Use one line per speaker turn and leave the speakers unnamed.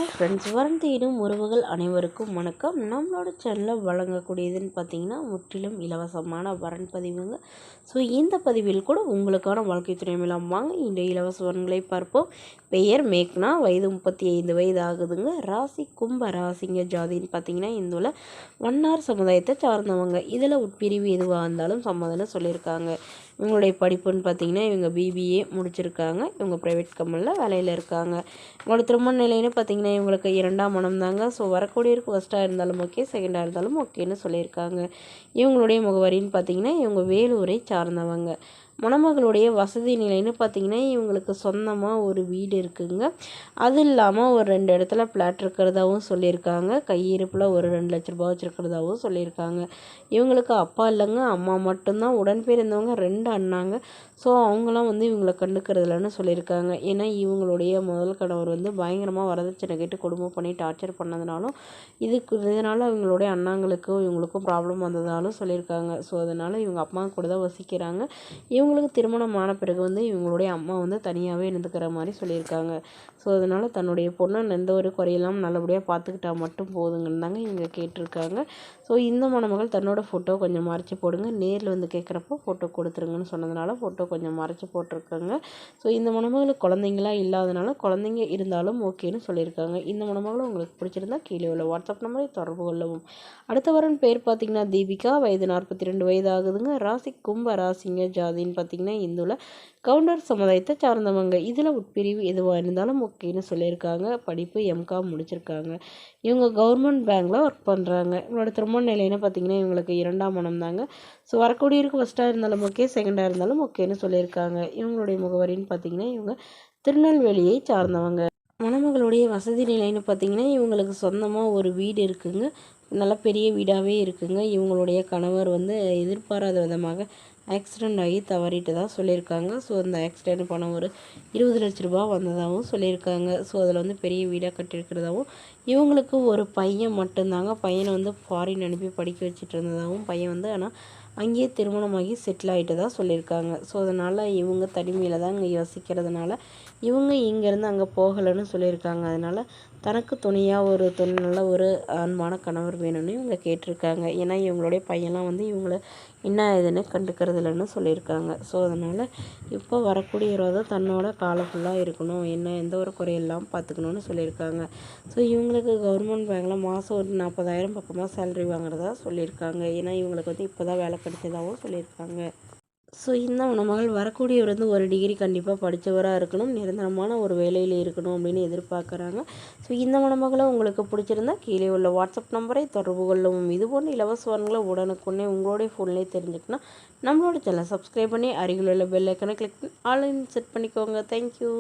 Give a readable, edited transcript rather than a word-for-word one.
Hi friends, வரன் தேடும் உறவுகள் அனைவருக்கும் வணக்கம். நம்மளோட சேனலில் வழங்கக்கூடியதுன்னு பார்த்தீங்கன்னா முற்றிலும் இலவசமான வரன் பதிவுங்க. ஸோ இந்த பதிவில் கூட உங்களுக்கான வாழ்க்கை துணை மேலாம் வாங்க இன்றைய இலவச வரன்களை பார்ப்போம். பெயர் மேக்னா, வயது 35 வயது ஆகுதுங்க. ராசி கும்ப ராசிங்க. ஜாதின்னு பார்த்தீங்கன்னா இந்துல வண்ணார் சமுதாயத்தை சார்ந்தவங்க. இதில் உட்பிரிவு எதுவாக இருந்தாலும் சம்மதம்னு சொல்லியிருக்காங்க. இவங்களுடைய படிப்புன்னு பார்த்தீங்கன்னா இவங்க பிபிஏ முடிச்சிருக்காங்க. இவங்க ப்ரைவேட் கம்பெனியில் வேலையில் இருக்காங்க. இவங்களோட திருமண நிலைன்னு பார்த்தீங்கன்னா இவங்களுக்கு 2ஆம் மனம் தாங்க. ஸோ வரக்கூடியவருக்கு ஃபஸ்ட்டாக இருந்தாலும் ஓகே, செகண்டாக இருந்தாலும் ஓகேன்னு சொல்லியிருக்காங்க. இவங்களுடைய முகவரின்னு பார்த்தீங்கன்னா இவங்க வேலூரை சார்ந்தவங்க. மணமகளுடைய வசதி நிலைன்னு பார்த்தீங்கன்னா இவங்களுக்கு சொந்தமாக ஒரு வீடு இருக்குதுங்க. அது இல்லாமல் ஒரு 2 இடத்துல ஃப்ளாட் இருக்கிறதாகவும் சொல்லியிருக்காங்க. கையிருப்பில் ஒரு 2 லட்ச ரூபா வச்சுருக்கிறதாகவும் சொல்லியிருக்காங்க. இவங்களுக்கு அப்பா இல்லைங்க, அம்மா மட்டும்தான். உடன் பிறந்தவங்க 2 அண்ணாங்க. ஸோ அவங்களாம் இவங்களை கண்டுக்கிறதில்லன்னு சொல்லியிருக்காங்க. ஏன்னா இவங்களுடைய முதல் கணவர் பயங்கரமாக வரதட்சணை கேட்டு கொடுமை பண்ணி டார்ச்சர் பண்ணதுனாலும் இதனால் அவங்களுடைய அண்ணாங்களுக்கும் இவங்களுக்கும் ப்ராப்ளம் வந்ததாலும் சொல்லியிருக்காங்க. ஸோ அதனால் இவங்க அம்மா கூட தான் வசிக்கிறாங்க. இவங்களுக்கு திருமணம் ஆன பிறகு இவங்களுடைய அம்மா தனியாகவே இருந்துக்கிற மாதிரி சொல்லியிருக்காங்க. ஸோ அதனால் தன்னுடைய பொண்ணை எந்த ஒரு குறையெல்லாம் நல்லபடியாக பார்த்துக்கிட்டா மட்டும் போதுங்கன்னு தாங்க இவங்க கேட்டிருக்காங்க. ஸோ இந்த மணமகள் தன்னோட ஃபோட்டோ கொஞ்சம் மறைச்சி போடுங்க, நேரில் கேட்குறப்போ ஃபோட்டோ கொடுத்துருங்கன்னு சொன்னதுனால ஃபோட்டோ கொஞ்சம் மறைச்சி போட்டிருக்காங்க. ஸோ இந்த மணமகளுக்கு குழந்தைங்களாம் இல்லாதனால குழந்தைங்க இருந்தாலும் ஓகேன்னு சொல்லியிருக்காங்க. இந்த மணமகளும் உங்களுக்கு பிடிச்சிருந்தா கீழே உள்ள வாட்ஸ்அப் நம்பரை தொடர்பு கொள்ளவும். அடுத்த வரன் பேர் பார்த்தீங்கன்னா தீபிகா, வயது 42 வயது ஆகுதுங்க. ராசி கும்ப ராசிங்க. ஜாதின்னு பார்த்தீங்கன்னா இந்துல கவுண்டர் சமுதாயத்தை சார்ந்தவங்க. இதில் உட்பிரிவு எதுவாக இருந்தாலும் ஓகேன்னு சொல்லியிருக்காங்க. படிப்பு எம்காம் முடிச்சிருக்காங்க. இவங்க கவர்மெண்ட் பேங்க்கில் ஒர்க் பண்ணுறாங்க. இவங்களோட திருமண நிலைன்னு பார்த்தீங்கன்னா இவங்களுக்கு 2ஆம் மனம் தாங்க. ஸோ வரக்கூடியவருக்கு ஃபஸ்ட்டாக இருந்தாலும் ஓகே, செகண்டாக இருந்தாலும் ஓகேன்னு சொல்லியிருக்காங்க. இவங்களுடைய முகவரின்னு பார்த்தீங்கன்னா இவங்க திருநெல்வேலியை சார்ந்தவங்க. மணமகளுடைய வசதி நிலைன்னு பார்த்தீங்கன்னா இவங்களுக்கு சொந்தமாக ஒரு வீடு இருக்குதுங்க. நல்ல பெரிய வீடாகவே இருக்குதுங்க. இவங்களுடைய கணவர் எதிர்பாராத விதமாக ஆக்சிடெண்ட் ஆகி தவறிட்டு தான் சொல்லியிருக்காங்க. ஸோ அந்த ஆக்சிடெண்ட் பணம் ஒரு 20 லட்ச ரூபா வந்ததாகவும் சொல்லியிருக்காங்க. ஸோ அதில் பெரிய வீடாக கட்டியிருக்கிறதாகவும், இவங்களுக்கு ஒரு பையன் மட்டும்தாங்க. பையனை ஃபாரின் அனுப்பி படிக்க வச்சுட்டு இருந்ததாகவும், பையன் ஆனால் அங்கேயே திருமணமாகி செட்டில் ஆகிட்டு தான் சொல்லியிருக்காங்க. ஸோ அதனால் இவங்க தனிமையில் தான் இங்கே யோசிக்கிறதுனால இவங்க இங்கேருந்து அங்கே போகலைன்னு சொல்லியிருக்காங்க. அதனால் தனக்கு துணையாக ஒரு நல்ல ஒரு அன்பான கணவர் வேணும்னு இவங்க கேட்டிருக்காங்க. ஏன்னா இவங்களுடைய பையன்லாம் இவங்கள என்ன இதுன்னு கண்டுக்கிறது இல்லைன்னு சொல்லியிருக்காங்க. ஸோ அதனால் இப்போ வரக்கூடியவராக தன்னோட காலம் ஃபுல்லாக இருக்கணும், என்ன எந்த ஒரு குறையெல்லாம் பார்த்துக்கணுன்னு சொல்லியிருக்காங்க. ஸோ இவங்களுக்கு கவர்மெண்ட் பேங்கில் மாதம் ஒரு 40,000 பக்கமாக சேலரி வாங்குறதா சொல்லியிருக்காங்க. ஏன்னா இவங்களுக்கு இப்போ தான் வேலை கிடைச்சதாகவும் சொல்லியிருக்காங்க. ஸோ இந்த மணமகள் வரக்கூடியவர் ஒரு டிகிரி கண்டிப்பாக படித்தவராக இருக்கணும், நிரந்தரமான ஒரு வேலையில் இருக்கணும் அப்படின்னு எதிர்பார்க்குறாங்க. ஸோ இந்த மணமகளை உங்களுக்கு பிடிச்சிருந்தா கீழே உள்ள வாட்ஸ்அப் நம்பரை தொடர்பு கொள்ளவும். இது போன்ற இலவச வரன்களை உடனுக்குடனே உங்களுடைய ஃபோன்லேயே தெரிஞ்சுக்கணும். நம்மளோட சேனலை சப்ஸ்கிரைப் பண்ணி அருகில் உள்ள பெல் ஐக்கனை கிளிக் பண்ணி ஆன்லைன் செட் பண்ணிக்கோங்க. தேங்க்யூ.